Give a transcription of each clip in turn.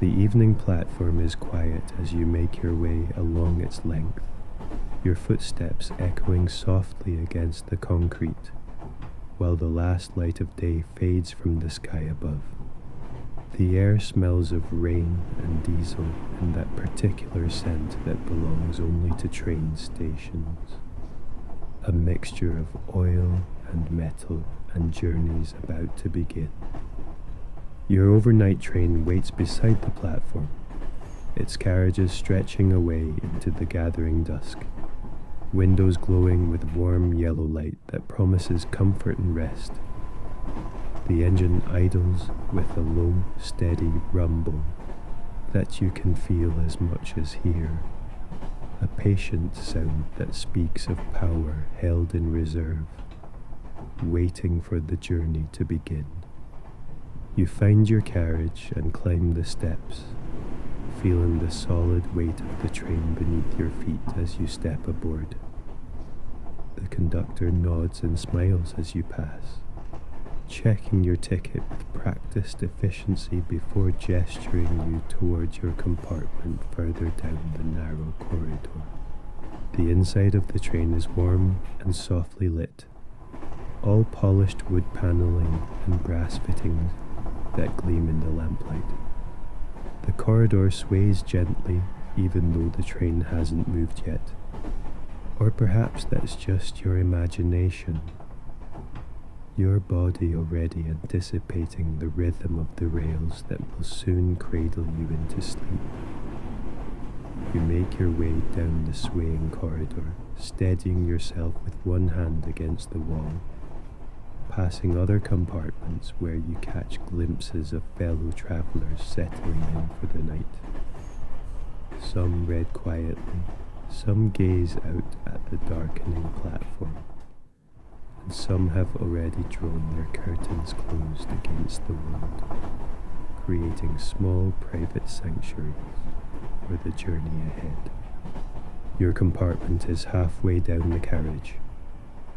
The evening platform is quiet as you make your way along its length, your footsteps echoing softly against the concrete, while the last light of day fades from the sky above. The air smells of rain and diesel and that particular scent that belongs only to train stations. A mixture of oil and metal and journeys about to begin. Your overnight train waits beside the platform, its carriages stretching away into the gathering dusk, windows glowing with warm yellow light that promises comfort and rest. The engine idles with a low, steady rumble that you can feel as much as hear, a patient sound that speaks of power held in reserve, waiting for the journey to begin. You find your carriage and climb the steps, feeling the solid weight of the train beneath your feet as you step aboard. The conductor nods and smiles as you pass, checking your ticket with practiced efficiency before gesturing you towards your compartment further down the narrow corridor. The inside of the train is warm and softly lit, all polished wood paneling and brass fittings that gleam in the lamplight. The corridor sways gently even though the train hasn't moved yet. Or perhaps that's just your imagination, your body already anticipating the rhythm of the rails that will soon cradle you into sleep. You make your way down the swaying corridor, steadying yourself with one hand against the wall, passing other compartments where you catch glimpses of fellow travellers settling in for the night. Some read quietly, some gaze out at the darkening platform, and some have already drawn their curtains closed against the world, creating small private sanctuaries for the journey ahead. Your compartment is halfway down the carriage,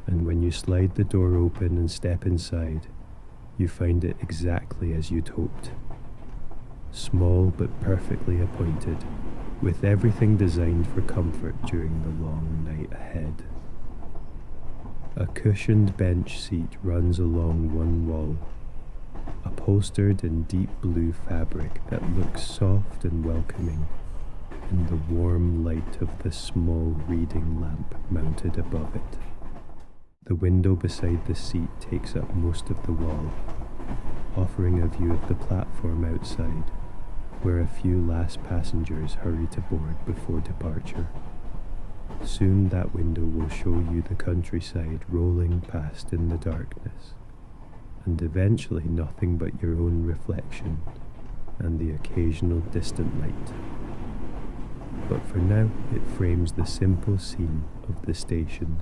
and when you slide the door open and step inside, you find it exactly as you'd hoped. Small but perfectly appointed, with everything designed for comfort during the long night ahead. A cushioned bench seat runs along one wall, upholstered in deep blue fabric that looks soft and welcoming in the warm light of the small reading lamp mounted above it. The window beside the seat takes up most of the wall, offering a view of the platform outside, where a few last passengers hurry to board before departure. Soon that window will show you the countryside rolling past in the darkness, and eventually nothing but your own reflection and the occasional distant light. But for now it frames the simple scene of the station,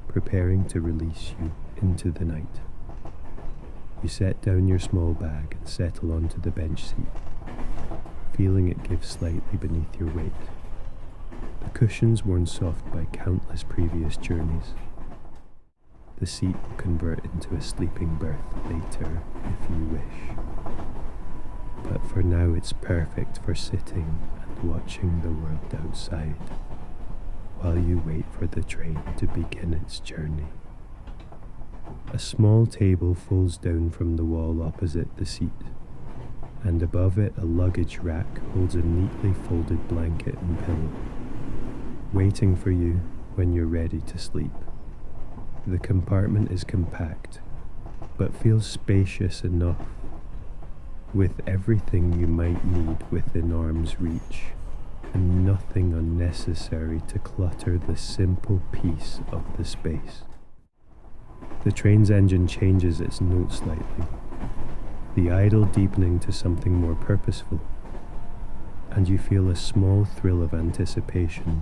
preparing to release you into the night. You set down your small bag and settle onto the bench seat, feeling it give slightly beneath your weight. The cushions worn soft by countless previous journeys. The seat will convert into a sleeping berth later if you wish. But for now it's perfect for sitting and watching the world outside, while you wait for the train to begin its journey. A small table folds down from the wall opposite the seat, and above it a luggage rack holds a neatly folded blanket and pillow, waiting for you when you're ready to sleep. The compartment is compact, but feels spacious enough, with everything you might need within arm's reach, and nothing unnecessary to clutter the simple peace of the space. The train's engine changes its note slightly, the idle deepening to something more purposeful, and you feel a small thrill of anticipation,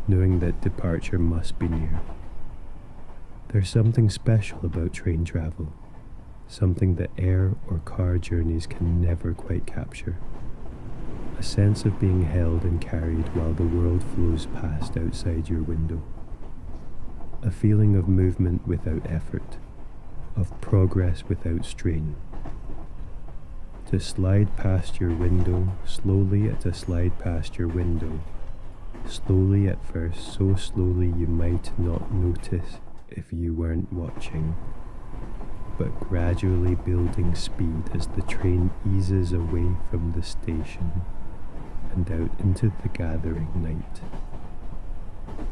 knowing that departure must be near. There's something special about train travel, something that air or car journeys can never quite capture. A sense of being held and carried while the world flows past outside your window. A feeling of movement without effort, of progress without strain. To slide past your window, slowly to slide past your window. Slowly at first, so slowly you might not notice if you weren't watching, but gradually building speed as the train eases away from the station and out into the gathering night.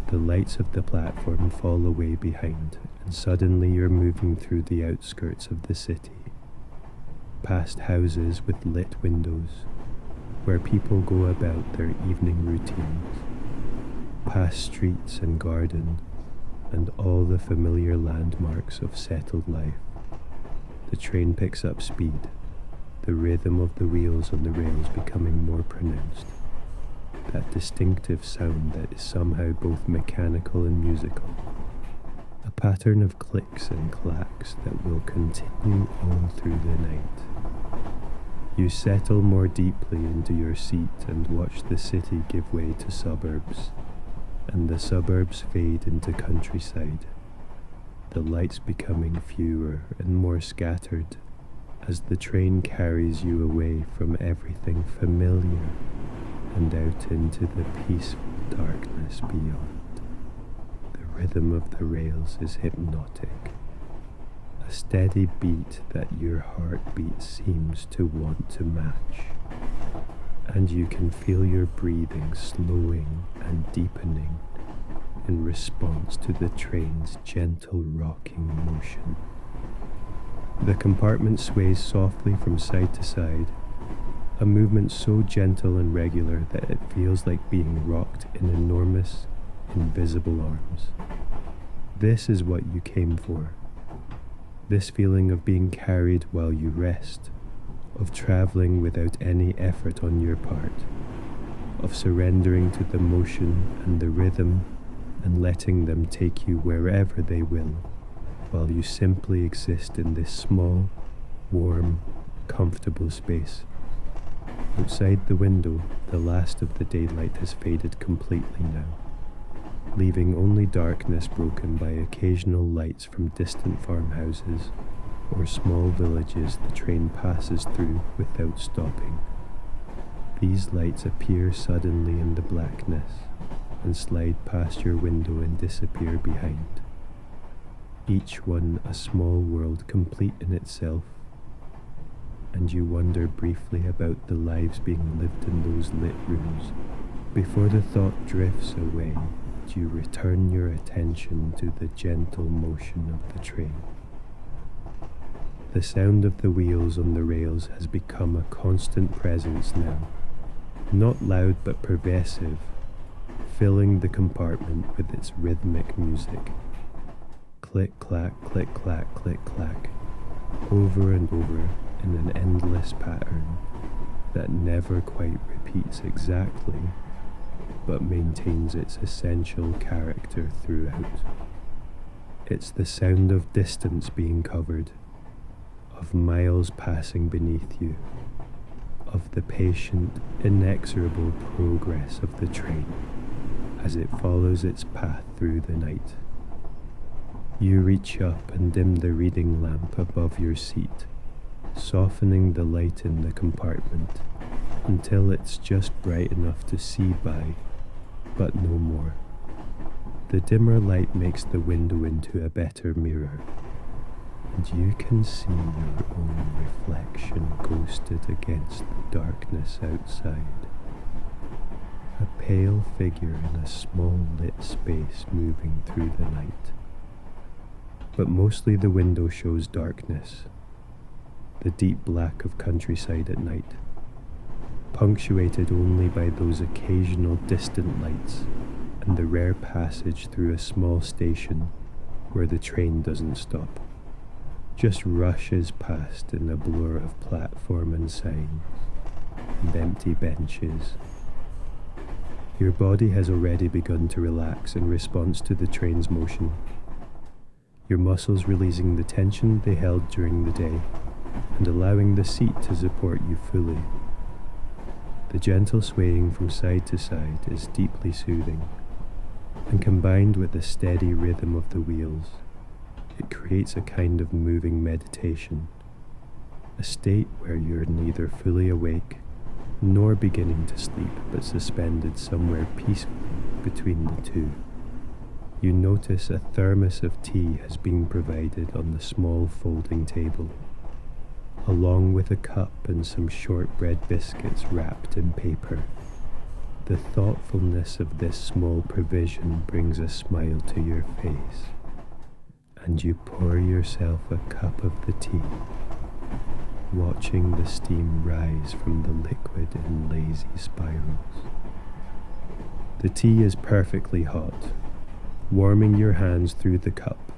The lights of the platform fall away behind, and suddenly you're moving through the outskirts of the city, past houses with lit windows, where people go about their evening routines, past streets and garden, and all the familiar landmarks of settled life. The train picks up speed, the rhythm of the wheels on the rails becoming more pronounced, that distinctive sound that is somehow both mechanical and musical, a pattern of clicks and clacks that will continue all through the night. You settle more deeply into your seat and watch the city give way to suburbs, and the suburbs fade into countryside, the lights becoming fewer and more scattered as the train carries you away from everything familiar and out into the peaceful darkness beyond. The rhythm of the rails is hypnotic, a steady beat that your heartbeat seems to want to match, and you can feel your breathing slowing and deepening in response to the train's gentle rocking motion. The compartment sways softly from side to side, a movement so gentle and regular that it feels like being rocked in enormous, invisible arms. This is what you came for. This feeling of being carried while you rest, of traveling without any effort on your part, of surrendering to the motion and the rhythm and letting them take you wherever they will, while you simply exist in this small, warm, comfortable space. Outside the window, the last of the daylight has faded completely now, leaving only darkness broken by occasional lights from distant farmhouses or small villages the train passes through without stopping. These lights appear suddenly in the blackness and slide past your window and disappear behind. Each one a small world complete in itself, and you wonder briefly about the lives being lived in those lit rooms. Before the thought drifts away, you return your attention to the gentle motion of the train. The sound of the wheels on the rails has become a constant presence now, not loud but pervasive, filling the compartment with its rhythmic music. Click, clack, click, clack, click, clack, over and over in an endless pattern that never quite repeats exactly, but maintains its essential character throughout. It's the sound of distance being covered, of miles passing beneath you, of the patient, inexorable progress of the train as it follows its path through the night. You reach up and dim the reading lamp above your seat, softening the light in the compartment until it's just bright enough to see by, but no more. The dimmer light makes the window into a better mirror, and you can see your own reflection ghosted against the darkness outside. A pale figure in a small lit space moving through the night. But mostly the window shows darkness, the deep black of countryside at night, punctuated only by those occasional distant lights and the rare passage through a small station where the train doesn't stop, just rushes past in a blur of platform and signs and empty benches. Your body has already begun to relax in response to the train's motion, your muscles releasing the tension they held during the day and allowing the seat to support you fully. The gentle swaying from side to side is deeply soothing, and combined with the steady rhythm of the wheels, it creates a kind of moving meditation, a state where you're neither fully awake nor beginning to sleep, but suspended somewhere peacefully between the two. You notice a thermos of tea has been provided on the small folding table, along with a cup and some shortbread biscuits wrapped in paper. The thoughtfulness of this small provision brings a smile to your face, and you pour yourself a cup of the tea, watching the steam rise from the liquid in lazy spirals. The tea is perfectly hot, warming your hands through the cup,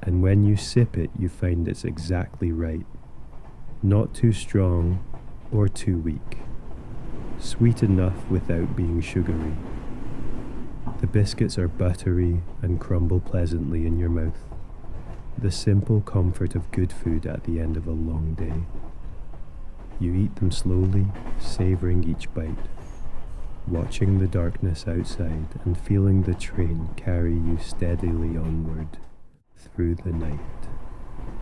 and when you sip it you find it's exactly right, not too strong or too weak, sweet enough without being sugary. The biscuits are buttery and crumble pleasantly in your mouth, the simple comfort of good food at the end of a long day. You eat them slowly, savouring each bite, watching the darkness outside and feeling the train carry you steadily onward through the night.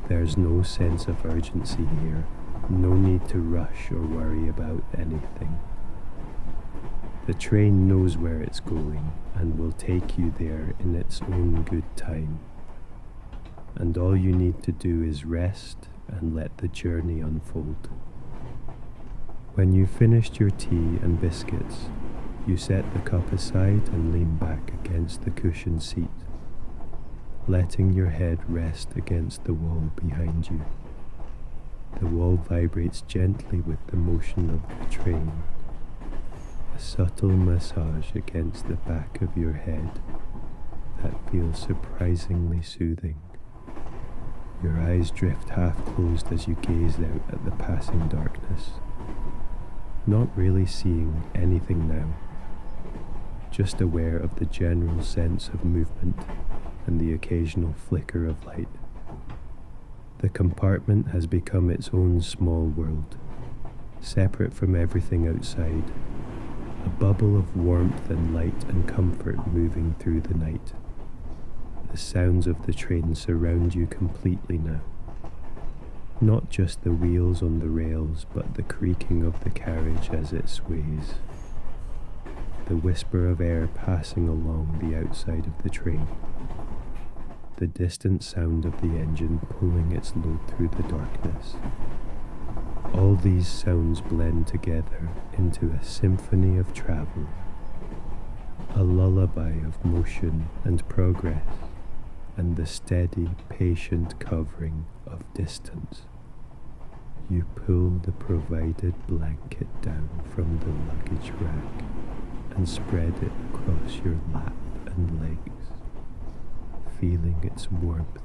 There's no sense of urgency here, no need to rush or worry about anything. The train knows where it's going and will take you there in its own good time. And all you need to do is rest and let the journey unfold. When you've finished your tea and biscuits, you set the cup aside and lean back against the cushioned seat, letting your head rest against the wall behind you. The wall vibrates gently with the motion of the train, a subtle massage against the back of your head that feels surprisingly soothing. Your eyes drift half closed as you gaze out at the passing darkness, not really seeing anything now, just aware of the general sense of movement and the occasional flicker of light. The compartment has become its own small world, separate from everything outside, a bubble of warmth and light and comfort moving through the night. The sounds of the train surround you completely now. Not just the wheels on the rails, but the creaking of the carriage as it sways. The whisper of air passing along the outside of the train. The distant sound of the engine pulling its load through the darkness. All these sounds blend together into a symphony of travel, a lullaby of motion and progress, and the steady, patient covering of distance. You pull the provided blanket down from the luggage rack and spread it across your lap and legs, feeling its warmth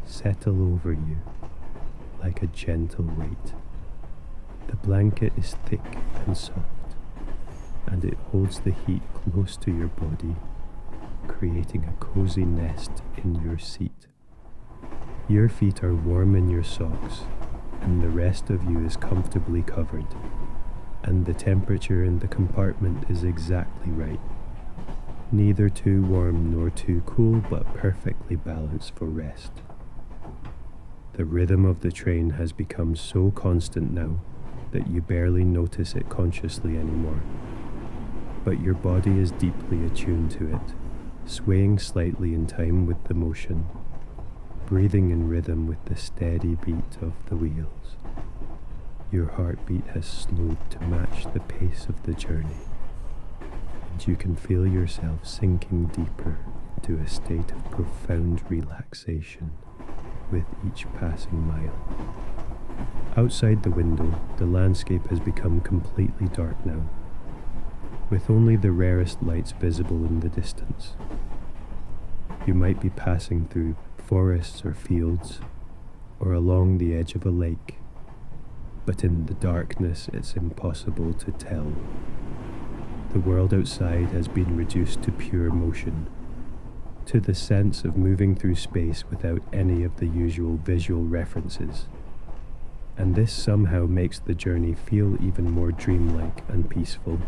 settle over you like a gentle weight. The blanket is thick and soft, and it holds the heat close to your body, creating a cozy nest in your seat. Your feet are warm in your socks, and the rest of you is comfortably covered, and the temperature in the compartment is exactly right. Neither too warm nor too cool, but perfectly balanced for rest. The rhythm of the train has become so constant now that you barely notice it consciously anymore. But your body is deeply attuned to it, swaying slightly in time with the motion, breathing in rhythm with the steady beat of the wheels. Your heartbeat has slowed to match the pace of the journey, and you can feel yourself sinking deeper into a state of profound relaxation with each passing mile. Outside the window, the landscape has become completely dark now, with only the rarest lights visible in the distance. You might be passing through forests or fields, or along the edge of a lake, but in the darkness it's impossible to tell. The world outside has been reduced to pure motion, to the sense of moving through space without any of the usual visual references, and this somehow makes the journey feel even more dreamlike and peaceful.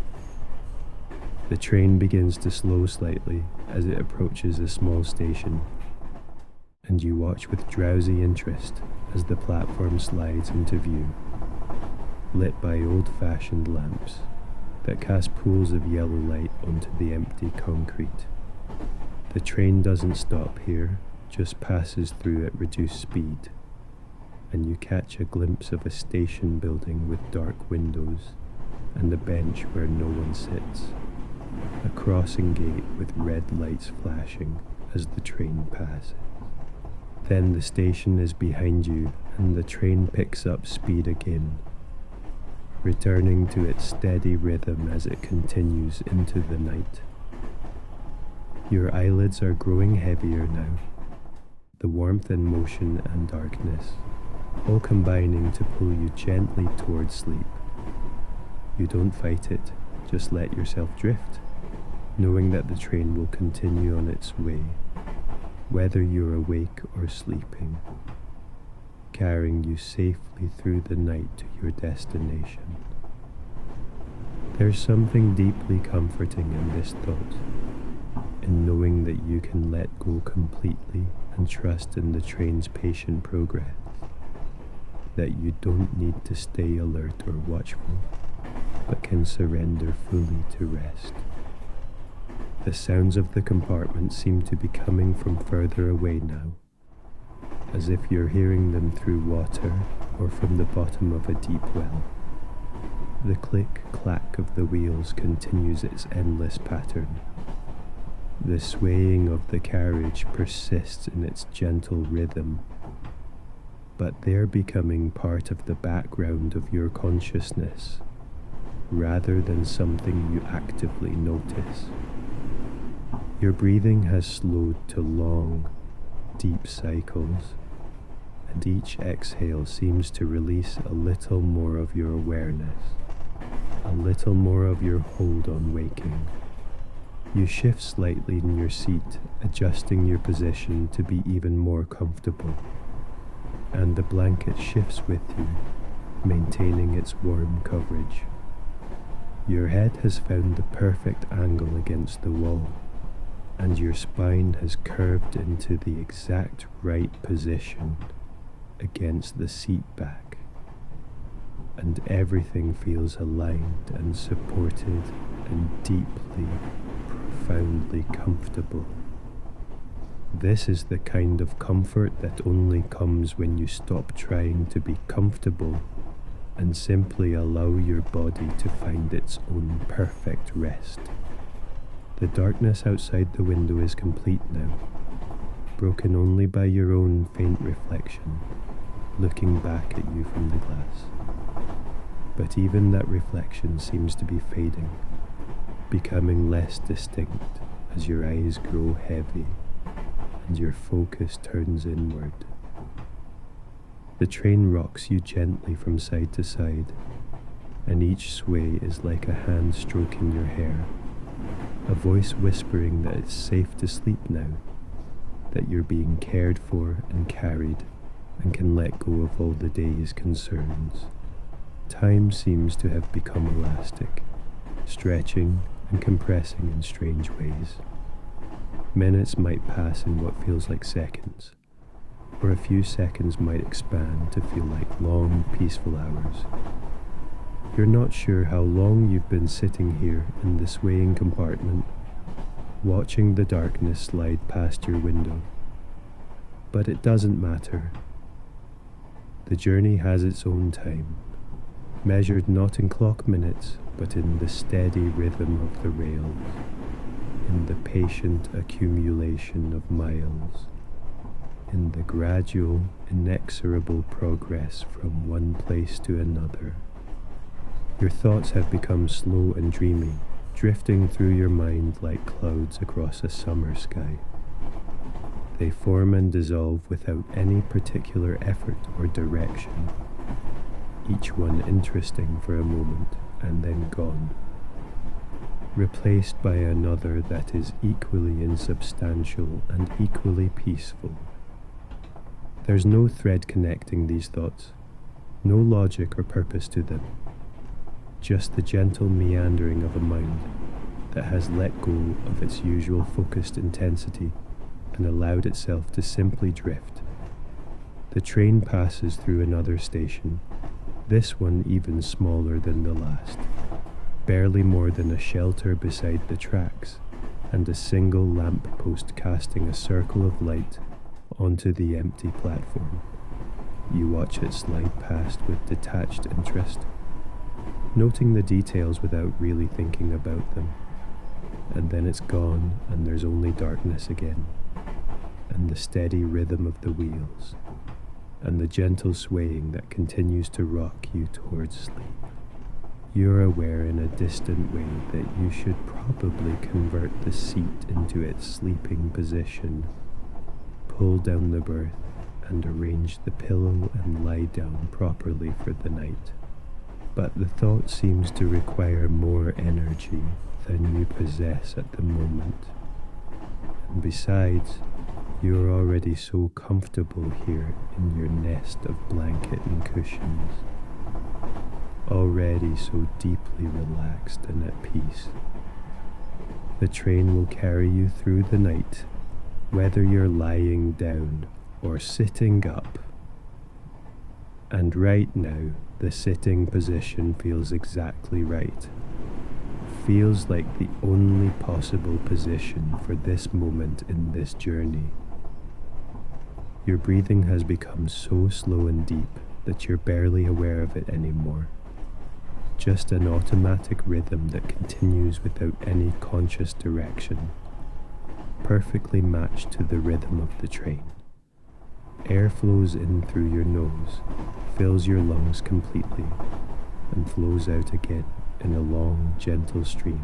The train begins to slow slightly as it approaches a small station, and you watch with drowsy interest as the platform slides into view, lit by old-fashioned lamps that cast pools of yellow light onto the empty concrete. The train doesn't stop here, just passes through at reduced speed, and you catch a glimpse of a station building with dark windows and a bench where no one sits, a crossing gate with red lights flashing as the train passes. Then the station is behind you and the train picks up speed again, returning to its steady rhythm as it continues into the night. Your eyelids are growing heavier now, the warmth and motion and darkness all combining to pull you gently towards sleep. You don't fight it, just let yourself drift, knowing that the train will continue on its way, whether you're awake or sleeping, carrying you safely through the night to your destination. There's something deeply comforting in this thought, in knowing that you can let go completely and trust in the train's patient progress, that you don't need to stay alert or watchful, but can surrender fully to rest. The sounds of the compartment seem to be coming from further away now, as if you're hearing them through water or from the bottom of a deep well. The click-clack of the wheels continues its endless pattern. The swaying of the carriage persists in its gentle rhythm, but they're becoming part of the background of your consciousness, rather than something you actively notice. Your breathing has slowed to long, deep cycles, and each exhale seems to release a little more of your awareness, a little more of your hold on waking. You shift slightly in your seat, adjusting your position to be even more comfortable, and the blanket shifts with you, maintaining its warm coverage. Your head has found the perfect angle against the wall, and your spine has curved into the exact right position against the seat back, and everything feels aligned and supported and deeply, profoundly comfortable. This is the kind of comfort that only comes when you stop trying to be comfortable and simply allow your body to find its own perfect rest. The darkness outside the window is complete now, broken only by your own faint reflection, looking back at you from the glass. But even that reflection seems to be fading, becoming less distinct as your eyes grow heavy and your focus turns inward. The train rocks you gently from side to side, and each sway is like a hand stroking your hair, a voice whispering that it's safe to sleep now, that you're being cared for and carried and can let go of all the day's concerns. Time seems to have become elastic, stretching and compressing in strange ways. Minutes might pass in what feels like seconds, or a few seconds might expand to feel like long, peaceful hours. You're not sure how long you've been sitting here in the swaying compartment, watching the darkness slide past your window. But it doesn't matter. The journey has its own time, measured not in clock minutes, but in the steady rhythm of the rails, in the patient accumulation of miles, in the gradual, inexorable progress from one place to another. Your thoughts have become slow and dreamy, drifting through your mind like clouds across a summer sky. They form and dissolve without any particular effort or direction, each one interesting for a moment and then gone, replaced by another that is equally insubstantial and equally peaceful. There's no thread connecting these thoughts, no logic or purpose to them, just the gentle meandering of a mind that has let go of its usual focused intensity and allowed itself to simply drift, The train passes through another station, this one even smaller than the last, barely more than a shelter beside the tracks, and a single lamp post casting a circle of light onto the empty platform. You watch it slide past with detached interest, noting the details without really thinking about them. And then it's gone, and there's only darkness again, and the steady rhythm of the wheels, and the gentle swaying that continues to rock you towards sleep. You're aware in a distant way that you should probably convert the seat into its sleeping position, pull down the berth, and arrange the pillow and lie down properly for the night. But the thought seems to require more energy than you possess at the moment. And besides, you're already so comfortable here in your nest of blanket and cushions, already so deeply relaxed and at peace. The train will carry you through the night, whether you're lying down or sitting up. And right now, the sitting position feels exactly right. Feels like the only possible position for this moment in this journey. Your breathing has become so slow and deep that you're barely aware of it anymore. Just an automatic rhythm that continues without any conscious direction, perfectly matched to the rhythm of the train. Air flows in through your nose, fills your lungs completely, and flows out again in a long, gentle stream.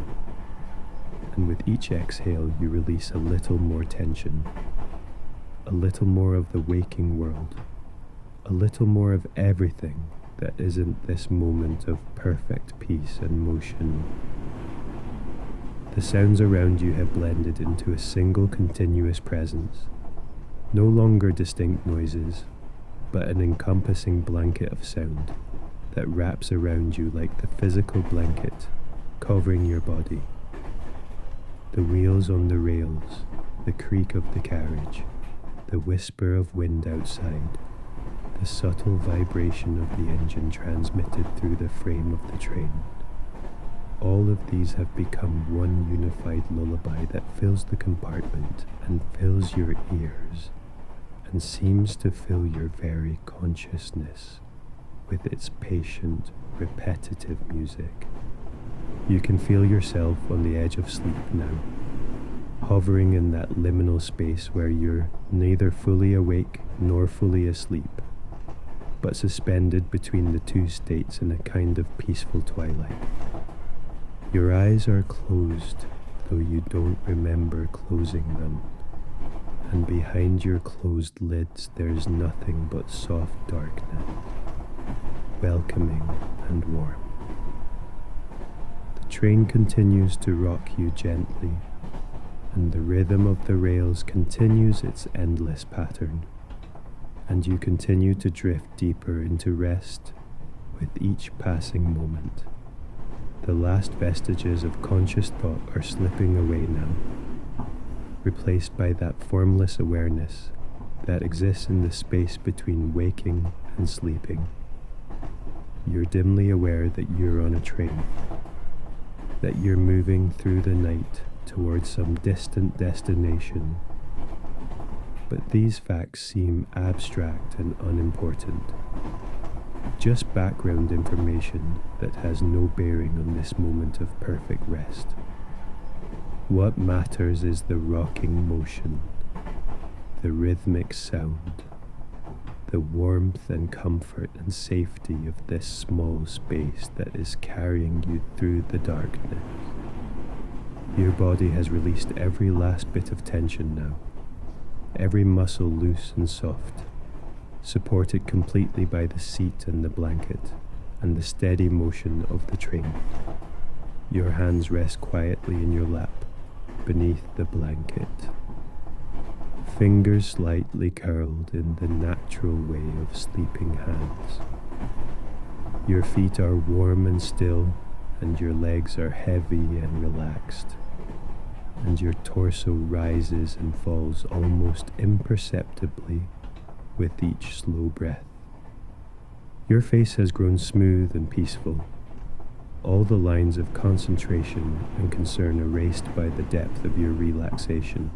And with each exhale, you release a little more tension, a little more of the waking world, a little more of everything that isn't this moment of perfect peace and motion. The sounds around you have blended into a single continuous presence, no longer distinct noises, but an encompassing blanket of sound that wraps around you like the physical blanket covering your body. The wheels on the rails, the creak of the carriage, the whisper of wind outside, the subtle vibration of the engine transmitted through the frame of the train. All of these have become one unified lullaby that fills the compartment and fills your ears and seems to fill your very consciousness with its patient, repetitive music. You can feel yourself on the edge of sleep now, hovering in that liminal space where you're neither fully awake nor fully asleep, but suspended between the two states in a kind of peaceful twilight. Your eyes are closed, though you don't remember closing them, and behind your closed lids there's nothing but soft darkness, welcoming and warm. The train continues to rock you gently, and the rhythm of the rails continues its endless pattern, and you continue to drift deeper into rest with each passing moment. The last vestiges of conscious thought are slipping away now, replaced by that formless awareness that exists in the space between waking and sleeping. You're dimly aware that you're on a train, that you're moving through the night towards some distant destination, but these facts seem abstract and unimportant, just background information that has no bearing on this moment of perfect rest. What matters is the rocking motion, the rhythmic sound, the warmth and comfort and safety of this small space that is carrying you through the darkness. Your body has released every last bit of tension now, every muscle loose and soft, supported completely by the seat and the blanket and the steady motion of the train. Your hands rest quietly in your lap, beneath the blanket, fingers slightly curled in the natural way of sleeping hands. Your feet are warm and still, and your legs are heavy and relaxed, and your torso rises and falls almost imperceptibly with each slow breath. Your face has grown smooth and peaceful, all the lines of concentration and concern erased by the depth of your relaxation.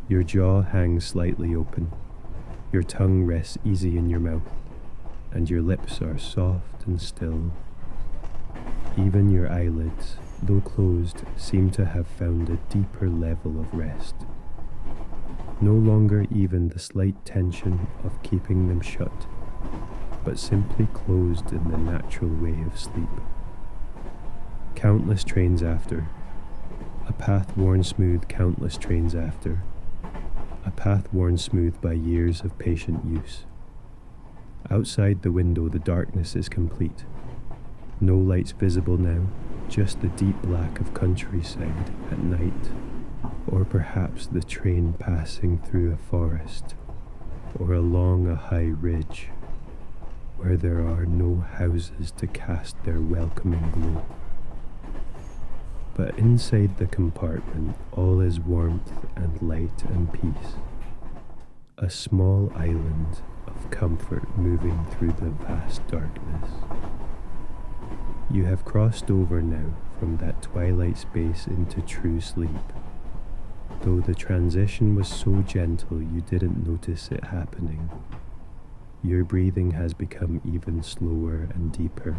Your jaw hangs slightly open, your tongue rests easy in your mouth, and your lips are soft and still. Even your eyelids, though closed, seem to have found a deeper level of rest. No longer even the slight tension of keeping them shut, but simply closed in the natural way of sleep. Countless trains after, a path worn smooth countless trains after, a path worn smooth by years of patient use. Outside the window the darkness is complete. No lights visible now, just the deep black of countryside at night, or perhaps the train passing through a forest, or along a high ridge, where there are no houses to cast their welcoming glow. But inside the compartment all is warmth and light and peace, a small island of comfort moving through the vast darkness. You have crossed over now from that twilight space into true sleep, though the transition was so gentle you didn't notice it happening. Your breathing has become even slower and deeper,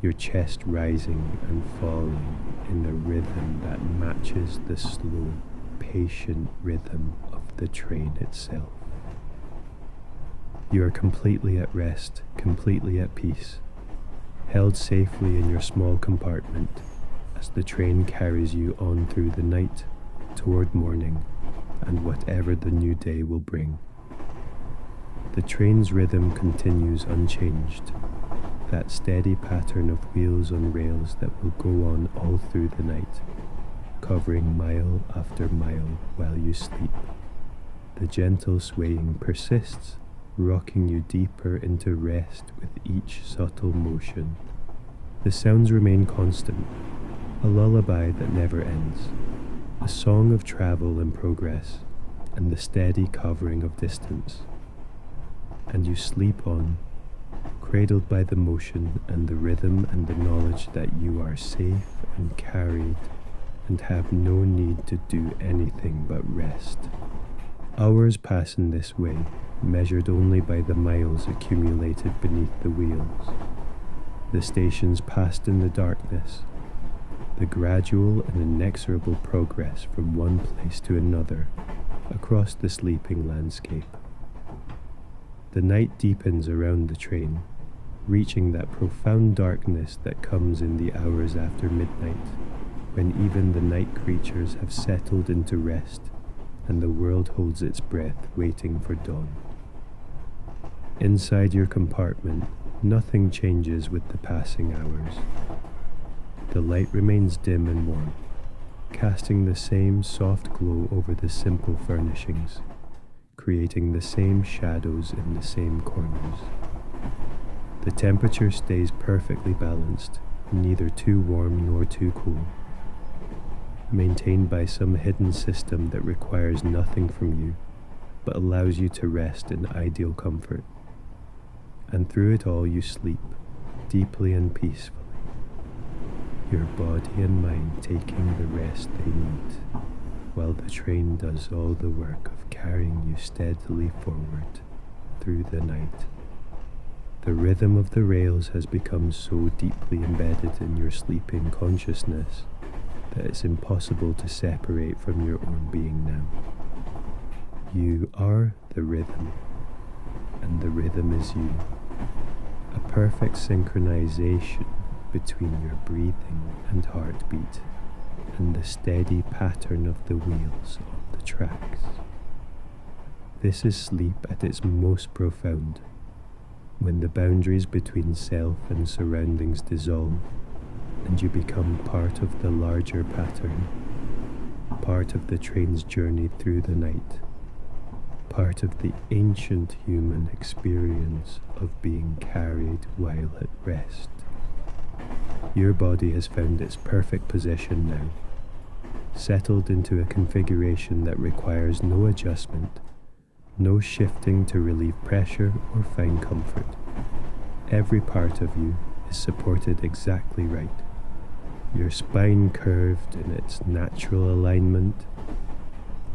your chest rising and falling in a rhythm that matches the slow, patient rhythm of the train itself. You are completely at rest, completely at peace, held safely in your small compartment as the train carries you on through the night toward morning and whatever the new day will bring. The train's rhythm continues unchanged, that steady pattern of wheels on rails that will go on all through the night, covering mile after mile while you sleep. The gentle swaying persists, rocking you deeper into rest with each subtle motion. The sounds remain constant, a lullaby that never ends, a song of travel and progress, and the steady covering of distance. And you sleep on, cradled by the motion and the rhythm and the knowledge that you are safe and carried and have no need to do anything but rest. Hours pass in this way, measured only by the miles accumulated beneath the wheels. The stations passed in the darkness, the gradual and inexorable progress from one place to another across the sleeping landscape. The night deepens around the train, reaching that profound darkness that comes in the hours after midnight, when even the night creatures have settled into rest and the world holds its breath waiting for dawn. Inside your compartment, nothing changes with the passing hours. The light remains dim and warm, casting the same soft glow over the simple furnishings, creating the same shadows in the same corners. The temperature stays perfectly balanced, neither too warm nor too cool, maintained by some hidden system that requires nothing from you, but allows you to rest in ideal comfort. And through it all you sleep, deeply and peacefully, your body and mind taking the rest they need, while the train does all the work of carrying you steadily forward through the night. The rhythm of the rails has become so deeply embedded in your sleeping consciousness that it's impossible to separate from your own being now. You are the rhythm, and the rhythm is you. A perfect synchronization between your breathing and heartbeat and the steady pattern of the wheels on the tracks. This is sleep at its most profound, when the boundaries between self and surroundings dissolve and you become part of the larger pattern, part of the train's journey through the night, part of the ancient human experience of being carried while at rest. Your body has found its perfect position now, settled into a configuration that requires no adjustment, No shifting to relieve pressure or find comfort. Every part of you is supported exactly right. Your spine curved in its natural alignment,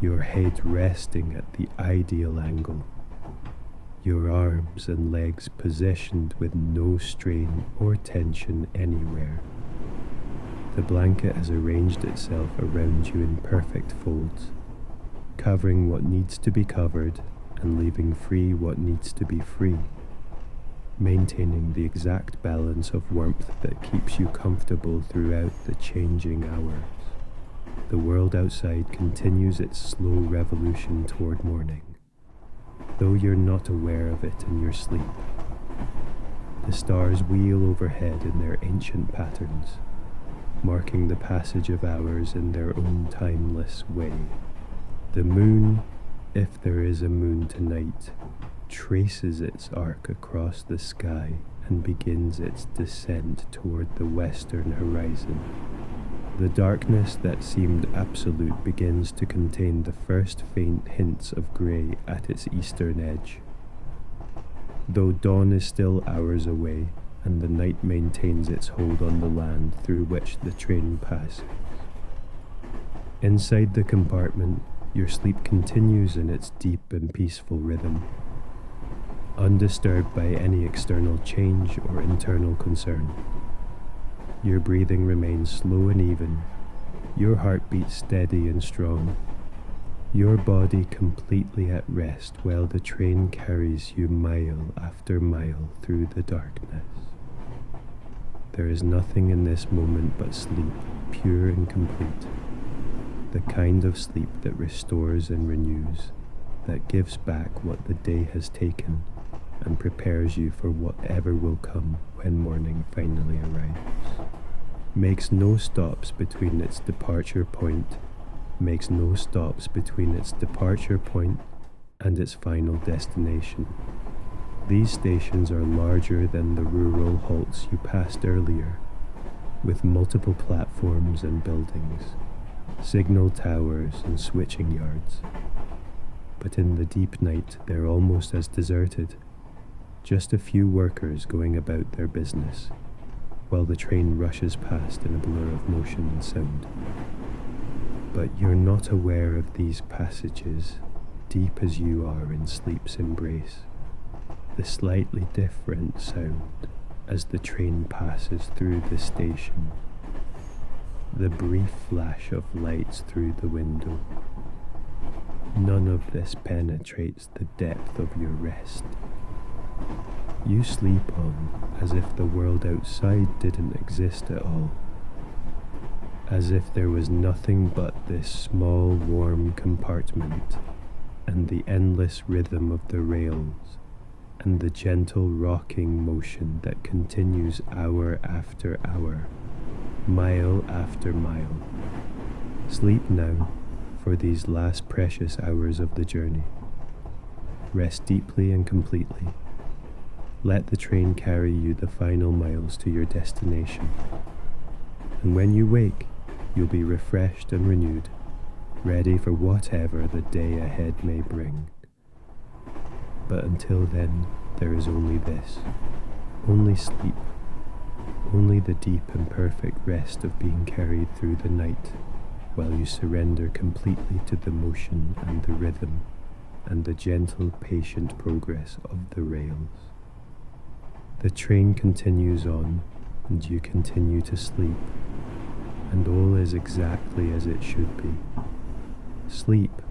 your head resting at the ideal angle, your arms and legs positioned with no strain or tension anywhere. The blanket has arranged itself around you in perfect folds, covering what needs to be covered and leaving free what needs to be free, maintaining the exact balance of warmth that keeps you comfortable throughout the changing hours. The world outside continues its slow revolution toward morning, though you're not aware of it in your sleep. The stars wheel overhead in their ancient patterns, marking the passage of hours in their own timeless way. The moon, if there is a moon tonight, traces its arc across the sky and begins its descent toward the western horizon. The darkness that seemed absolute begins to contain the first faint hints of grey at its eastern edge. Though dawn is still hours away, and the night maintains its hold on the land through which the train passes. Inside the compartment, your sleep continues in its deep and peaceful rhythm, undisturbed by any external change or internal concern. Your breathing remains slow and even, your heartbeat steady and strong, your body completely at rest while the train carries you mile after mile through the darkness. There is nothing in this moment but sleep, pure and complete, the kind of sleep that restores and renews, that gives back what the day has taken and prepares you for whatever will come when morning finally arrives. Makes no stops between its departure point, and its final destination. These stations are larger than the rural halts you passed earlier, with multiple platforms and buildings, signal towers and switching yards. But in the deep night they're almost as deserted, just a few workers going about their business, while the train rushes past in a blur of motion and sound. But you're not aware of these passages, deep as you are in sleep's embrace. The slightly different sound as the train passes through the station. The brief flash of lights through the window. None of this penetrates the depth of your rest. You sleep on as if the world outside didn't exist at all. As if there was nothing but this small warm compartment and the endless rhythm of the rails and the gentle rocking motion that continues hour after hour, mile after mile. Sleep now for these last precious hours of the journey. Rest deeply and completely. Let the train carry you the final miles to your destination. And when you wake, you'll be refreshed and renewed, ready for whatever the day ahead may bring. But until then, there is only this, only sleep, only the deep and perfect rest of being carried through the night, while you surrender completely to the motion and the rhythm, and the gentle, patient progress of the rails. The train continues on, and you continue to sleep, and all is exactly as it should be. Sleep,